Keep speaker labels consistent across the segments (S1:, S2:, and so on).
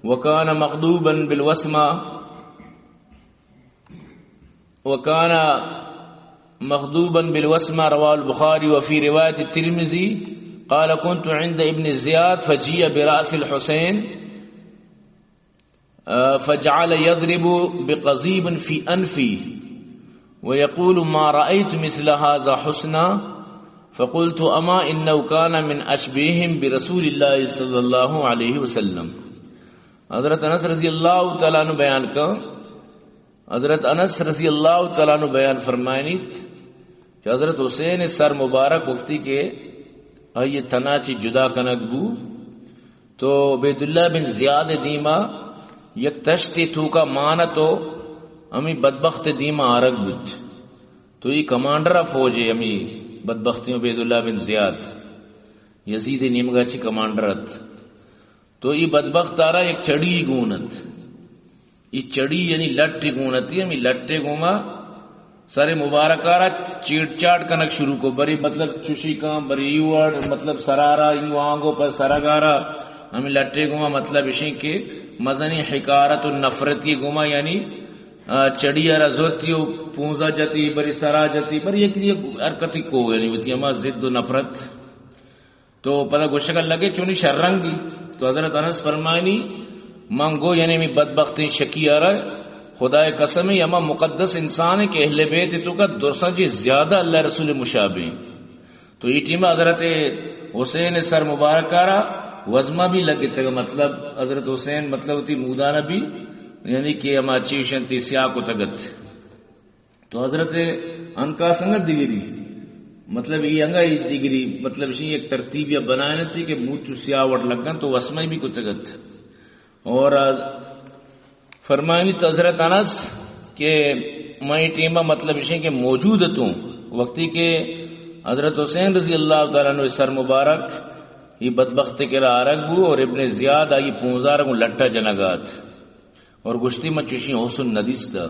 S1: وكان مغضوبا بالوسمى رواه البخاري. وفي رواية الترمذي قال كنت عند ابن زياد فجيء برأس الحسين فجعل يضرب بقضيب في أنفي ويقول ما رأيت مثل هذا حسنا فقلت أما إنه كان من أشبههم برسول الله صلی اللہ علیہ وسلم. حضرت انس رضی اللہ تعالیٰ عنہ بیان کا حضرت انس رضی اللہ تعالیٰ عنہ بیان فرمائنیت کہ حضرت حسین سر مبارک وقتی کے یہ تناچی جدا کنک بو تو عبیداللہ بن زیاد دیما یک تشتی تھوکا مانا تو امی بدبخت دیما آرگ بود تو یہ کمانڈر فوج ہے امی بدبختی عبیداللہ بن زیاد یزید نیمگا چی کمانڈرت تو یہ بدبخت آرہ ایک چڑی گونت یہ چڑی یعنی لٹی گونتی امی لٹے گوما سر مبارکارا چیٹ چاٹ کنک شروع کو بری مطلب چوشی کام بری ایوڑ مطلب سرارا یوں آنگوں پر سرگارا ہمیں لٹے گوما مطلب اسی کے مزنی حکارت و نفرت کی گوما یعنی چڑی رزوتی پونزا جتی بری سرا جتی بری ایک حرکتی کو یعنی ہوتی اما ضد و نفرت تو پتہ کو شکل لگے چونی شررنگ دی تو حضرت انس فرمائنی منگو یعنی میں بدبختی شکی آ رہا ہے خدا قسم ہے اما مقدس انسان ہے کہ اہل بیت تو کا دوسرا جی زیادہ اللہ رسول مشابہ تو یہ ٹیم حضرت حسین سر مبارک آ رہا وزمہ بھی لگے تھے مطلب حضرت حسین مطلب تھی مودانہ بھی یعنی کہ اما چیشن تھی سیاہ کو تگت تو حضرت انکا سنگت دیگری مطلب یہ انگا دیگری مطلب اسی ایک ترتیب یا بنائے تھی کہ موچ سیاہ وٹ لگن تو وسمہ بھی کو تگت اور فرمائنی تو حضرت انس کہ میں ٹیمہ مطلب اسی کہ موجود ہوں وقتی کہ حضرت حسین رضی اللہ تعالیٰ عنہ سر مبارک یہ بدبخت کے رارک بو اور ابن زیاد آئی 15 کو لٹا جنگات اور گشتی میں چوشی حسن ندیستا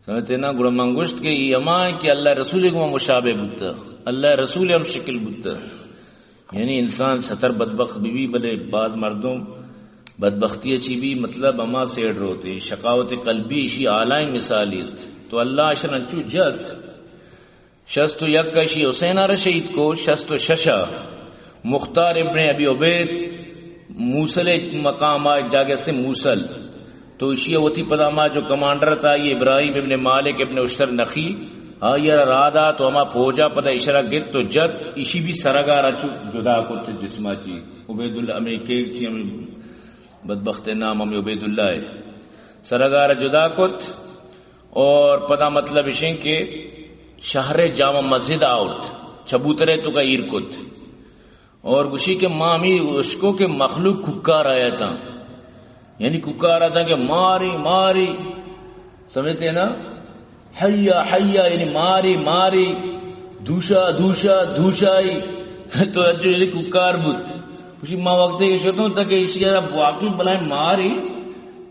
S1: سمجھتے نا گڑا منگشت کے یہ امائیں کہ اللہ رسول کو مشابہ بودتا اللہ رسول ہم شکل بودتا یعنی انسان ستر بدبخت بھی بلے بعض مردوں بدبختی اچھی بھی مطلب اما سیڑ روتے شقاوت قلبی اسی آلائیں مثالیت تو اللہ اشرا انچو جت شست یک کشی حسین رشید کو شست ششا مختار ابن ابی عبید موصل مقام جاگے سے موصل تو اسی ہوتی پداما جو کمانڈر تھا یہ ابراہیم ابن مالک ابن اشتر نخی آئیر رادا تو اما پوجا پدا اشرا گت تو جت اسی بھی سرگارا چو جدا کت جسما چی عبید اللہ امی کیک چی امی بدبخت نام امی عبید اللہ ہے سرگارا جدا کت اور پدا مطلب اشن کے شہر جامع مسجد آؤٹ چبوترے تو کا ایر کت اور گوشی کے مامی اس کو کہ مخلوق ککار آیا تھا یعنی ککار آیا تھا کہ ماری ماری سمجھتے نا حیا حیا یعنی ماری ماری دوشا دوشا دوشائی تو اجو یعنی ککار بود اسی ماں وقت کے شکوں تک اسی واقعی بلائیں ماری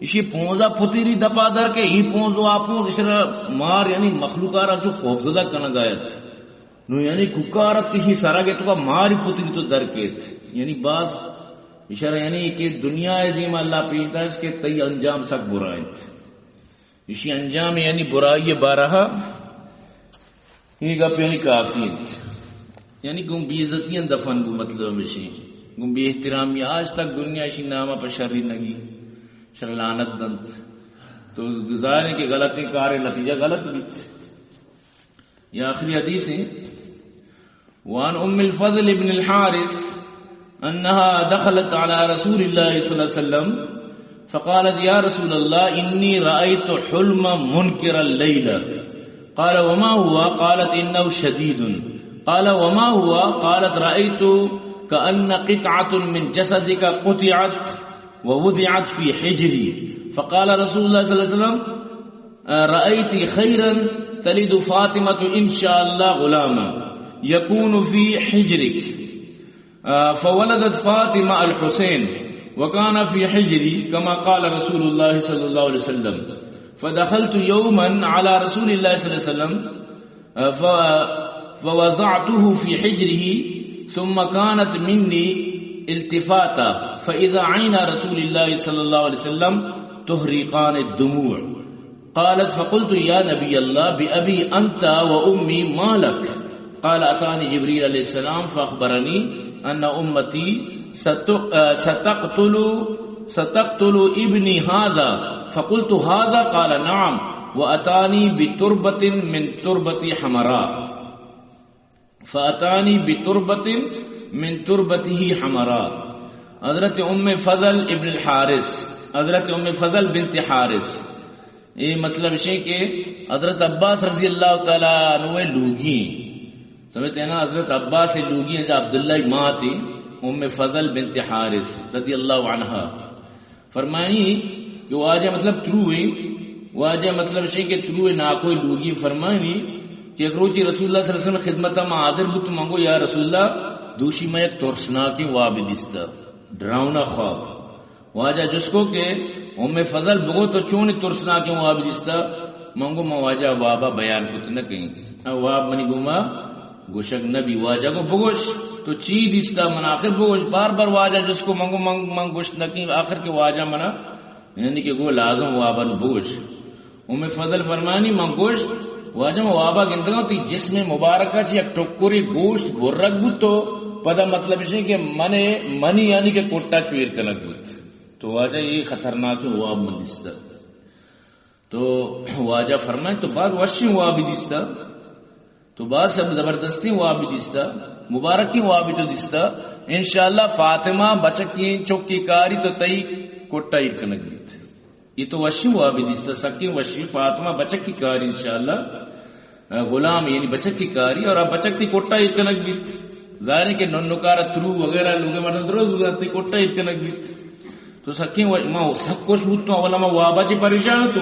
S1: اسی پونزا پھتیری دپا در کے ہی پونزو آپونز اسی مار یعنی مخلوقارا جو خوفزدہ کنگ آیت نو یعنی ککارت کسی سارا کے تو کا ماری پتری تو درکیت یعنی بعض اشارہ یعنی کہ دنیا دیم اللہ پیشتا ہے اس کے تی انجام سک برائیت اسی انجام یعنی برائی بارہا یہ گپ یعنی کافیت یعنی گم بیعزتیاں دفن گو مطلب اسی گم بی احترامی آج تک دنیا اسی نامہ پر شرری نگی شر لعنت دنت تو گزارنے کے غلطی کار نتیجہ غلط بھی یہ آخری حدیث ہے وعن ام الفضل بن الحارث انها دخلت على رسول الله صلى الله عليه وسلم فقالت يا رسول الله اني رأيت حلما منكرا الليلة قال وما هو قالت انه شديد قال وما هو قالت رأيت كأن قطعة من جسدك قطعت ووضعت في حجري فقال رسول الله صلى الله عليه وسلم رأيت خيرا تلد فاطمة إن شاء الله غلاما يكون في حجرك فولدت فاطمة الحسين وكان في حجري كما قال رسول الله صلى الله عليه وسلم فدخلت يوما على رسول الله صلى الله عليه وسلم فوضعته في حجره ثم كانت مني التفاتا فإذا عين رسول الله صلى الله عليه وسلم تهريقان الدموع. قالت فقلت يا نبي الله بأبي أنت وأمي ما لك؟ قال أتاني جبريل عليه السلام فأخبرني أن أمتي ستقتل ابني هذا. فقلت هذا؟ قال نعم، وأتاني بتربة من تربة حمراء، فأتاني بتربة من تربته حمراء. حضرت فضل ابن الحارث، حضرت فضل بنت حارث، یہ مطلب ہے کہ حضرت عباس رضی اللہ تعالیٰ عنہ لوگی، سمجھتے ہیں نا، حضرت عباس سے لوگی ہیں جو عبداللہ ماں تھی فضل بنت حارث رضی اللہ عنہ. فرمائی کہ واجہ مطلب ترو ہوئی، واجہ مطلب ہے کہ ترو نہ کوئی لوگی. فرمائی کہ اکروچی رسول اللہ صلی اللہ علیہ وسلم خدمت میں حاضر بود تو مانگو یا رسول اللہ دوشی میں ایک ترسناکی وابدستا ڈراؤنا خواب. واجہ جس کو کہ فضل بگو تو چون ترسناکی وابدستا مانگو ما واجہ وابا بیان کت نہ کہیں. واب منی گما گوشک نبی واجہ کو بگوش تو چی دستا من آخر بگوش بار بار واجہ جس کو مانگو مانگ گوشت نہ کہیں آخر کے واجہ منا یعنی کہ گو لازم وابا بگوش. فضل فرمانی من گوشت واجہ وابا گندگاں تی جسم مبارکہ چی ایک ٹکری گوشت برک بود تو پدا مطلب ہے کہ منی یعنی کہ کوٹا چویر کنک بود. تو واجہ یہ خطرناک واب من دستا. تو واجہ فرمائے تو بعد وشی وابی دستا، تو بعد سب زبردستی وابی دستا، مبارکی وابی تو دستا. انشاءاللہ فاطمہ بچکی چوکی کاری تو تئی کوٹا ایر کنک بود. یہ تو وشی وابی دستا، سکی وشی فاطمہ بچک کی کاری انشاءاللہ غلام یعنی بچک کی کاری اور اب بچک تی کوٹا ایر کنک بود. ظاہر ہے کہ ننکارا ترو وغیرہ لوگے مردن دروز تی کوٹا ایر کنک بود. تو سکی ماں سک کوش بود تو اولا ماں وابا چی پریشان تو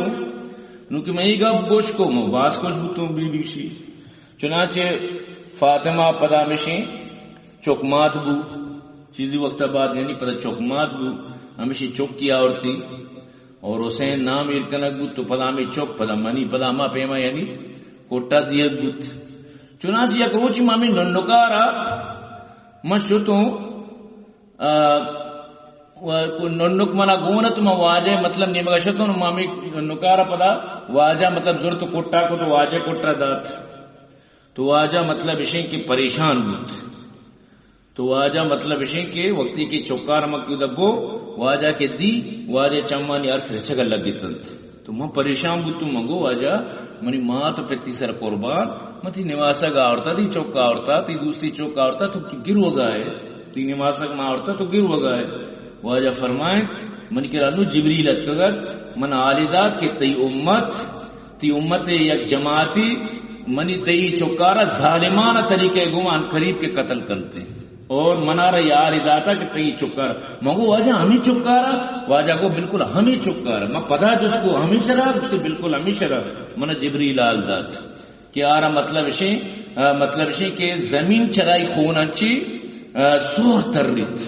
S1: نوکہ میں ہی گا گوش کو ماں باس کوش بود تو بی بی شی. چنانچہ فاطمہ پدا مشی چوکمات بو چیزی وقت بعد یعنی پدا چوکمات بو ہمیشی چوک کی آورتی اور حسین نام ارکنک بود تو پدا میں چوک پدا منی پدا ما پیما یعنی کوٹا دیت بود. چنانچہ یک روچی مامی ننکارا مشتو ننک منا گونت ما واجہ مطلب نیمگا شتو مامی ننکارا پدا واجہ مطلب ضرورت کوٹا کو تو واجہ کوٹا دات. تو واجہ مطلب اشیں کہ پریشان بود. تو واجہ مطلب اشیں کہ وقتی کی چوکار مکی دبو واجہ کے دی واجہ چمانی عرص رچگا لگی تنت. تو میں پریشان بود تو منگو واجہ منی ماں تو پتی سر قربان متی نواسا گا آورتا تی چوکا آورتا تی دوسری چوکا آورتا تو گر وگا ہے تی نواسا گا آورتا تو گر وگا ہے. واجہ فرمائیں منی کرانو جبریل اتکگت من آلیدات کہ تی امت یک جماعتی منی تی چوکارا ظالمانہ طریقے گمان قریب کے قتل کرتے اور منارا یار داتا کہ تی چوکارا مگو واجہ ہمیں چوکارا واجہ کو بالکل ہمیں چوکارا میں پدا جس کو ہمیں شراب اس سے بالکل ہمیں شراب من جبریل آل دات کہ آرہ مطلب شیں کہ زمین چرائی خون اچھی سور ترریت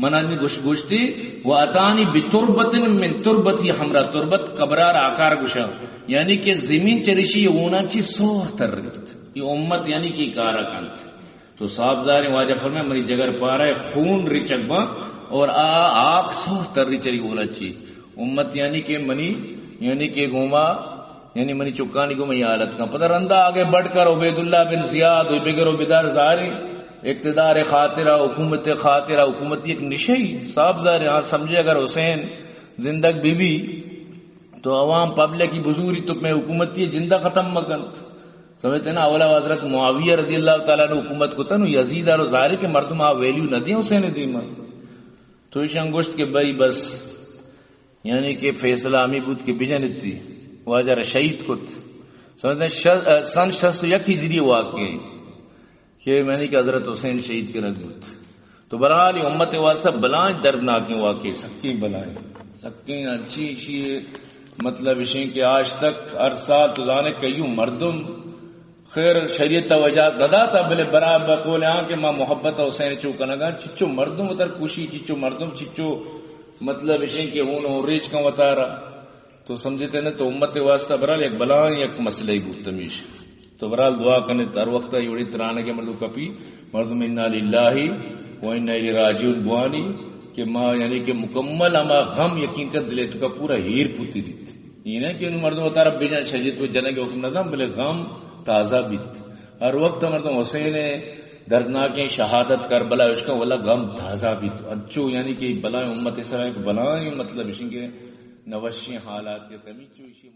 S1: منانی گوشتی و اتانی بتربت من تربتی ہمرا تربت قبرار آکار گوشا یعنی کہ زمین چریشی یہ اونا چی سور ترریت یہ امت یعنی کہ کارا کانت. تو صاحب زاری واجہ فرمائے منی جگر پارا ہے خون ریچک با اور آگ سور ترری چری اونا چی امت یعنی کہ منی یعنی کہ گوما یعنی منی چکانی کو میں یہ حالت کا پتہ رندہ آگے بڑھ کر عبیداللہ بن زیاد بگر عبیدار ظاہری اقتدار خاطرہ حکومت خاطرہ حکومتی ایک نشئی صاحب ظاہر سمجھے اگر حسین زندگ بی بی تو عوام پبلک کی بزوری تو میں حکومتی زندہ ختم مکن سمجھتے نا. اولا حضرت معاویہ رضی اللہ تعالیٰ نے حکومت کو تھا یزید اور ظاہر کے مردم ویلیو نہ دیا حسین دیما تو اس انگوشت کے بھائی بس یعنی کہ فیصلہ امی بود کے بجن تھی واجہ شہید کو سمجھتے سن 601 ہجری واقعی کہ میں نے کہ حضرت حسین شہید کے رکھ بود. تو برحال امت واسطہ بلائیں دردناک واقعی سکی بلائیں سکی اچھی اچھی مطلب اشیں کہ آج تک عرصہ تو جانے کئیوں مردم خیر شریعت توجہ دادا تھا بلے برابر بقول ہاں کہ ماں محبت حسین چو کنگا چچو مردم اتر خوشی چچو مردم چچو مطلب اشیں کہ ہون ریچ کا وطارا تو سمجھتے نا. تو امت واسطہ برحال ایک بلائیں ایک مسئلہ ہی بود تمیش. تو برحال دعا کرنے ہر وقت یوڑی ترانے کے مردم کپی مردم انا للہ وَإِنَّا إِلَيْهِ رَاجِعُونَ بوانی کہ ماں یعنی کہ مکمل اما غم یقین کر دلے تو کا پورا ہیر پوتی دیت یہ نہ کہ مردوں ہوتا رب بجان شجید کو جنگ حکم نہ بلے غم تازہ بیت ہر وقت مردوں حسین دردناک شہادت کربلا اس کا والا غم تازہ بیت اچو یعنی کہ بلائیں امت اسرائیل بلائیں مطلب اس کے نوشی حالات کے تمیچو اسی